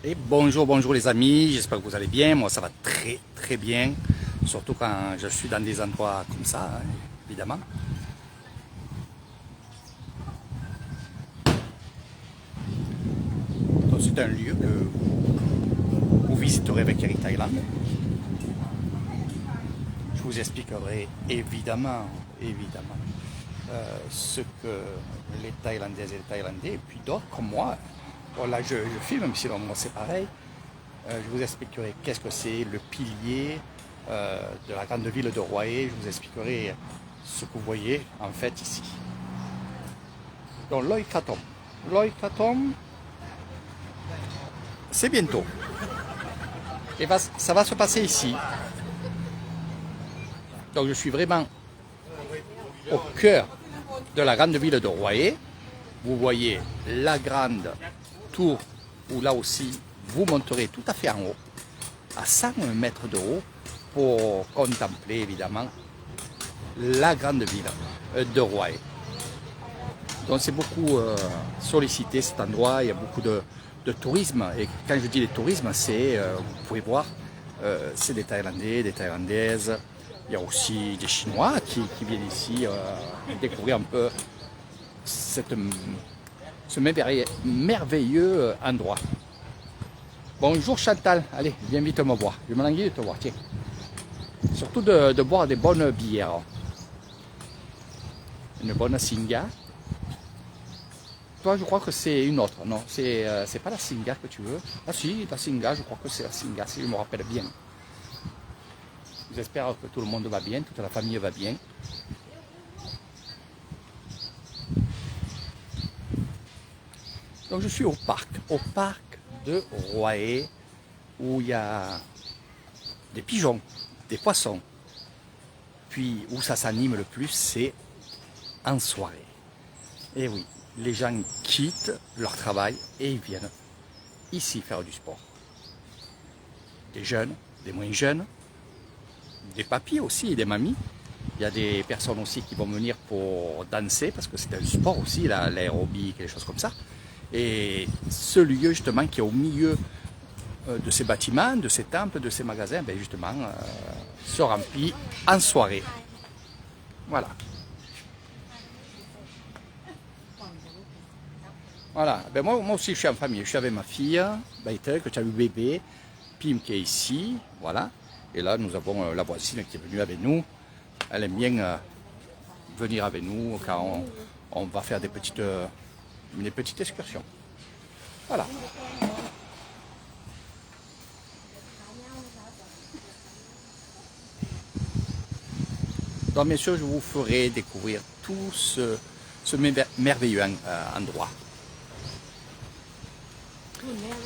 Et bonjour, bonjour les amis, j'espère que vous allez bien, moi ça va très très bien, surtout quand je suis dans des endroits comme ça, hein, évidemment. Donc c'est un lieu que vous visiterez avec Eric Thaïlande. Je vous expliquerai évidemment, ce que les Thaïlandaises et les Thaïlandais, et puis d'autres comme moi, voilà, je filme, même si moi c'est pareil. Je vous expliquerai qu'est-ce que c'est le pilier de la grande ville de Hue. Je vous expliquerai ce que vous voyez en fait ici. Donc Loy Krathong. Loy Krathong, c'est bientôt. Et ça va se passer ici. Donc je suis vraiment au cœur de la grande ville de Hue. Vous voyez la grande tour où là aussi vous monterez tout à fait en haut, à 100 mètres de haut, pour contempler évidemment la grande ville de Hue. Donc c'est beaucoup sollicité cet endroit, il y a beaucoup de tourisme. Et quand je dis les tourismes, c'est, vous pouvez voir, c'est des Thaïlandais, des Thaïlandaises. Il y a aussi des Chinois qui viennent ici découvrir un peu ce merveilleux endroit. Bonjour Chantal, allez, viens vite me voir. Je me languis de te voir, tiens. Surtout de boire des bonnes bières. Une bonne Singa. Toi, je crois que c'est une autre. Non, c'est pas la Singa que tu veux. Ah si, la Singa, je crois que c'est la Singa, si je me rappelle bien. J'espère que tout le monde va bien, toute la famille va bien. Donc je suis au parc de Hue, où il y a des pigeons, des poissons. Puis où ça s'anime le plus, c'est en soirée. Et oui, les gens quittent leur travail et ils viennent ici faire du sport. Des jeunes, des moins jeunes, des papis aussi et des mamies. Il y a des personnes aussi qui vont venir pour danser, parce que c'est un sport aussi, l'aérobic et des choses comme ça. Et ce lieu justement qui est au milieu de ces bâtiments, de ces temples, de ces magasins, ben justement, se remplit en soirée. Voilà. Voilà, ben moi aussi je suis en famille, je suis avec ma fille, Baïtel, que tu as eu bébé, Pim qui est ici, voilà. Et là nous avons la voisine qui est venue avec nous. Elle aime bien venir avec nous quand on va faire des petites excursions. Voilà. Donc bien sûr je vous ferai découvrir tout ce merveilleux endroit.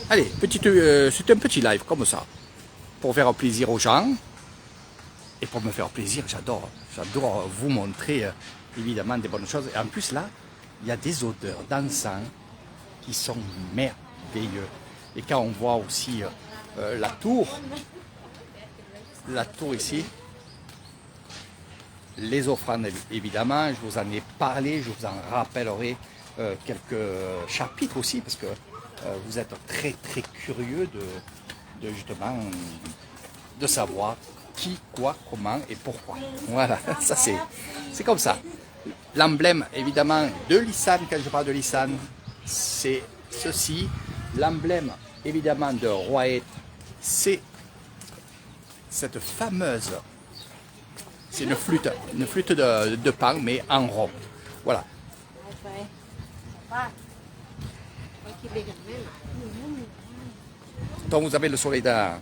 Allez, c'est un petit live comme ça, pour faire plaisir aux gens. Et pour me faire plaisir, j'adore vous montrer évidemment des bonnes choses. Et en plus là, il y a des odeurs d'encens qui sont merveilleux. Et quand on voit aussi la tour ici, les offrandes évidemment, je vous en ai parlé, je vous en rappellerai quelques chapitres aussi, parce que vous êtes très très curieux de justement de savoir qui, quoi, comment et pourquoi. Voilà, ça c'est comme ça. L'emblème évidemment de l'Isan, quand je parle de l'Isan, c'est ceci. L'emblème évidemment de Hue, c'est cette fameuse, c'est une flûte de pan, mais en rond. Voilà. Donc vous avez le soleil dans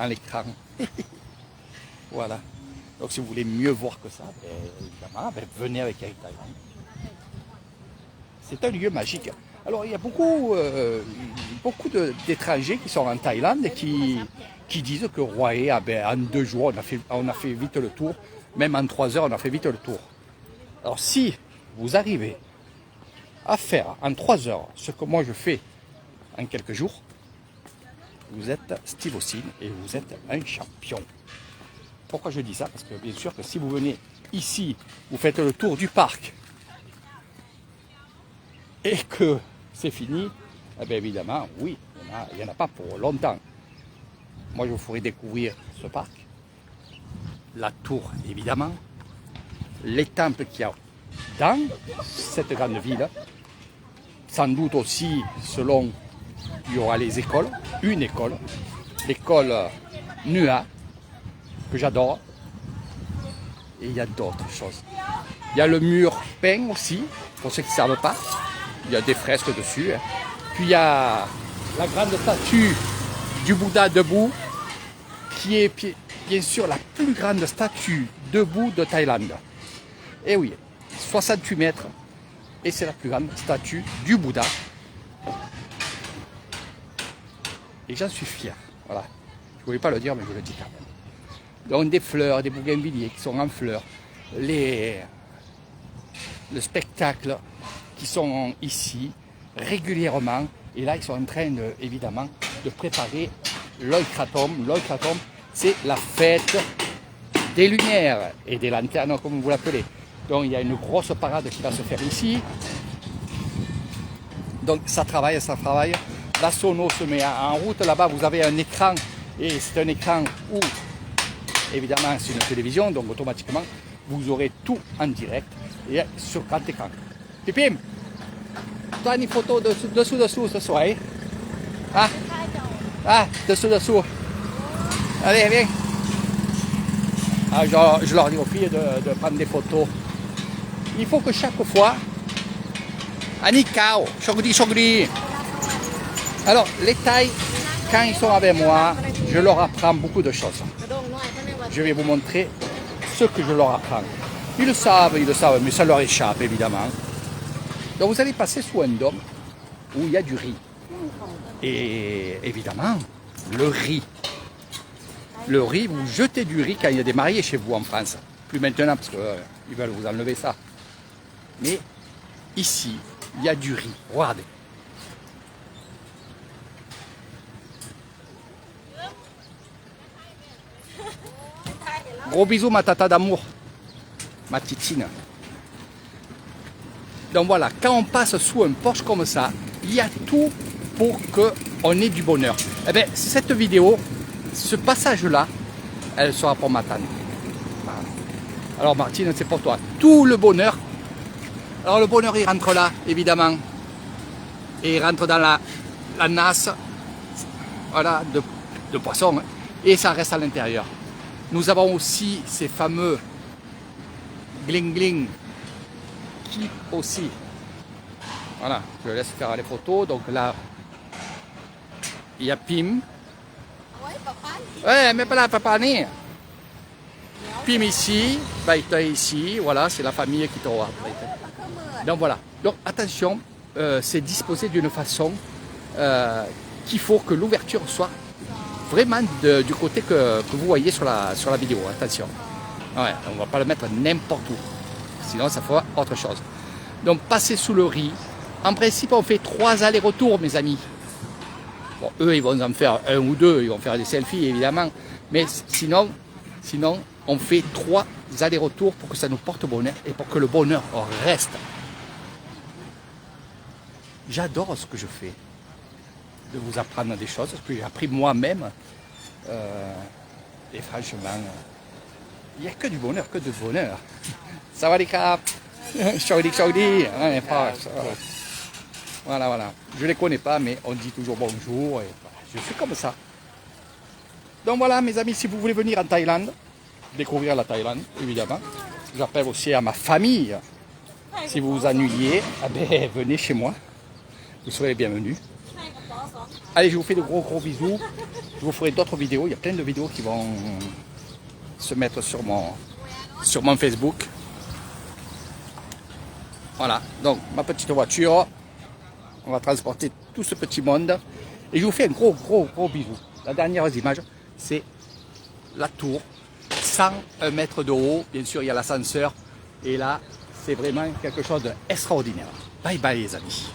l'écran. Voilà. Donc si vous voulez mieux voir que ça, ben, évidemment, ben, venez avec Eric Thaïlande. C'est un lieu magique. Alors il y a beaucoup d'étrangers qui sont en Thaïlande et qui disent que Hue, ah, ben, en 2 jours, on a fait vite le tour. Même en 3 heures, on a fait vite le tour. Alors si vous arrivez à faire en 3 heures ce que moi je fais en quelques jours, vous êtes Steve Austin et vous êtes un champion. Pourquoi je dis ça? Parce que bien sûr que si vous venez ici, vous faites le tour du parc et que c'est fini, Eh bien évidemment, oui, il n'y en a pas pour longtemps. Moi, je vous ferai découvrir ce parc, la tour, évidemment, les temples qu'il y a dans cette grande ville. Sans doute aussi, selon, il y aura les écoles, une école, l'école NUA, que j'adore. Et il y a d'autres choses. Il y a le mur peint aussi, pour ceux qui ne savent pas. Il y a des fresques dessus. Puis il y a la grande statue du Bouddha debout, qui est bien sûr la plus grande statue debout de Thaïlande. Et oui, 68 mètres. Et c'est la plus grande statue du Bouddha. Et j'en suis fier. Voilà. Je ne voulais pas le dire, mais je le dis quand même. Donc des fleurs, des bougainvilliers qui sont en fleurs. Le spectacle qui sont ici régulièrement. Et là, ils sont en train, évidemment, de préparer Loy Krathong. Loy Krathong, c'est la fête des lumières et des lanternes, comme vous l'appelez. Donc il y a une grosse parade qui va se faire ici. Donc ça travaille, ça travaille. La sono se met en route. Là-bas, vous avez un écran. Et c'est un écran où, évidemment, c'est une télévision. Donc automatiquement, vous aurez tout en direct et sur grand écran. Pipim, toi une photo dessous ce soir. Hein? Ah, dessous. Allez, viens. Ah, je leur dis aux filles de prendre des photos. Il faut que chaque fois, Anikao, Shogri. Alors, les Thaïs, quand ils sont avec moi, je leur apprends beaucoup de choses. Je vais vous montrer ce que je leur apprends. Ils le savent, mais ça leur échappe, évidemment. Donc, vous allez passer sous un dôme où il y a du riz. Et évidemment, le riz. Le riz, vous jetez du riz quand il y a des mariés chez vous en France. Plus maintenant, parce qu'ils veulent vous enlever ça. Mais ici, il y a du riz. Regardez. Gros bisous, ma tata d'amour. Ma titine. Donc voilà, quand on passe sous un porche comme ça, il y a tout pour qu'on ait du bonheur. Eh bien, cette vidéo, ce passage-là, elle sera pour ma tante. Voilà. Alors Martine, c'est pour toi. Tout le bonheur. Alors le bonheur, il rentre là, évidemment. Et il rentre dans la nasse, voilà, de poisson. Hein, et ça reste à l'intérieur. Nous avons aussi ces fameux gling qui aussi. Voilà, je laisse faire les photos. Donc là, il y a Pim. Ouais, mais pas là, papa né. Pim ici, Baïta ici. Voilà, c'est la famille qui te voit. Donc voilà. Donc attention, c'est disposé d'une façon qu'il faut que l'ouverture soit vraiment du côté que vous voyez sur la vidéo. Attention. Ouais, on ne va pas le mettre n'importe où. Sinon, ça fera autre chose. Donc, passer sous le riz. En principe, on fait 3 allers-retours, mes amis. Bon, eux, ils vont en faire 1 ou 2. Ils vont faire des selfies, évidemment. Mais sinon on fait 3 allers-retours pour que ça nous porte bonheur et pour que le bonheur reste. J'adore ce que je fais. De vous apprendre des choses, ce que j'ai appris moi-même. Et franchement, il n'y a que du bonheur, que de bonheur. Sawadee krap, Shogdi, voilà. Je ne les connais pas, mais on dit toujours bonjour. Et voilà, je suis comme ça. Donc voilà, mes amis, si vous voulez venir en Thaïlande, découvrir la Thaïlande, évidemment. J'appelle aussi à ma famille. Si vous vous ennuyez, venez chez moi. Vous serez bienvenus. Allez, je vous fais de gros bisous. Je vous ferai d'autres vidéos. Il y a plein de vidéos qui vont se mettre sur mon Facebook. Voilà, donc ma petite voiture. On va transporter tout ce petit monde. Et je vous fais un gros bisou. La dernière image, c'est la tour. 101 mètres de haut. Bien sûr, il y a l'ascenseur. Et là, c'est vraiment quelque chose d'extraordinaire. Bye bye les amis.